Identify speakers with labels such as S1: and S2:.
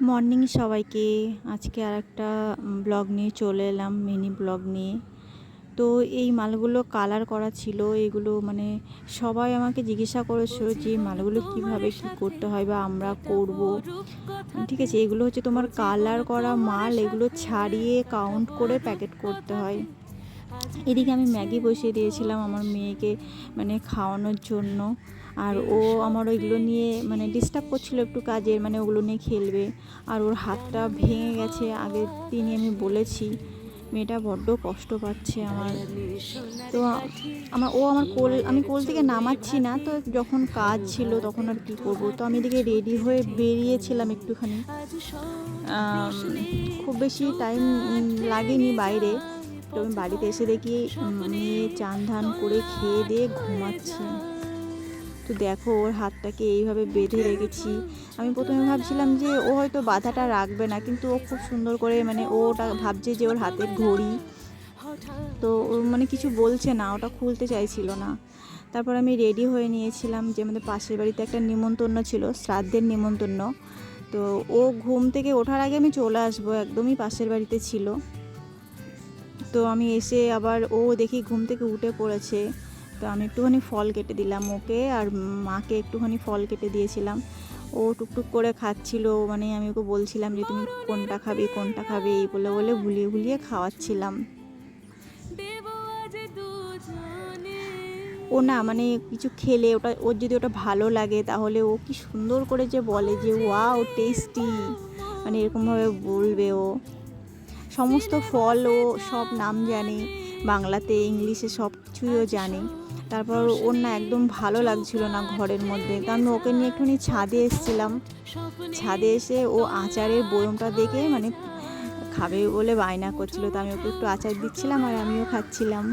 S1: Morning সবাইকে। আজকে আরেকটা ব্লগ নিয়ে চলে এলাম, মিনি ব্লগ নিয়ে। তো এই মালগুলো কালার করা ছিল। এগুলো মানে সবাই আমাকে জিজ্ঞাসা করেছিল যে মালগুলো কিভাবে কি করতে হয় বা আমরা করব। ঠিক আছে, এগুলো হচ্ছে তোমার কালার করা মাল, এগুলো ছাড়িয়ে কাউন্ট করে প্যাকেট করতে হয়। এদিকে আমি ম্যাগি বসিয়ে দিয়েছিলাম আমার মেয়েকে মানে খাওয়ানোর জন্য। আর ও আমার ওইগুলো নিয়ে মানে ডিস্টার্ব করছিল একটু কাজের, মানে ওগুলো নিয়ে খেলবে। আর ওর হাতটা ভেঙে গেছে, আগের দিনই আমি বলেছি। মেয়েটা বড্ড কষ্ট পাচ্ছে আমার। তো আমি কোল থেকে নামাচ্ছি না, তো যখন কাজ ছিল তখন আর কি করব। তো আমি এদিকে রেডি হয়ে বেরিয়েছিলাম একটুখানি। খুব বেশি টাইম লাগেনি বাইরে। তো আমি বাড়িতে এসে দেখি মেয়ে চান ধান করে খেয়ে দিয়ে ঘুমাচ্ছে। তো দেখো ওর হাতটাকে এইভাবে বেঁধে রেখেছি। আমি প্রথমে ভাবছিলাম যে ও হয়তো বাধাটা রাখবে না, কিন্তু ও খুব সুন্দর করে মানে ওটা ভাবছে যে ওর হাতের ঘড়ি। তো ও মানে কিছু বলছে না, ওটা খুলতে চাইছিল না। তারপর আমি রেডি হয়ে নিয়েছিলাম যে আমাদের পাশের বাড়িতে একটা নিমন্ত্রণ ছিল, শ্রাদ্ধের নিমন্ত্রণ। তো ও ঘুম থেকে ওঠার আগে আমি চলে আসবো, একদমই পাশের বাড়িতে ছিল। তো আমি এসে আবার ও দেখি ঘুম থেকে উঠে পড়েছে। তো আমি একটুখানি ফল কেটে দিলাম ওকে, আর মাকে একটুখানি ফল কেটে দিয়েছিলাম। ও টুকটুক করে খাচ্ছিল, মানে আমি ওকে বলছিলাম যে তুমি কোনটা খাবে কোনটা খাবে, এই বলে বলে ভুলিয়ে ভুলিয়ে খাওয়াচ্ছিলাম। ও না মানে কিছু খেলে ওর যদি ওটা ভালো লাগে তাহলে ও কি সুন্দর করে যে বলে যে ওয়াও টেস্টি, মানে এরকমভাবে বলবে ও। সমস্ত ফল ও সব নাম জানে, বাংলাতে ইংলিশে সব কিছুই ও জানে। তারপর ওর না একদম ভালো লাগছিল না ঘরের মধ্যে, তো আমি ওকে নিয়ে একটুখানি ছাদে এসেছিলাম। ছাদে এসে ও আচারের বয়মটা দেখে মানে খাবে বলে বায়না করছিল, তো আমি ওকে একটু আচার দিচ্ছিলাম আর আমিও খাচ্ছিলাম।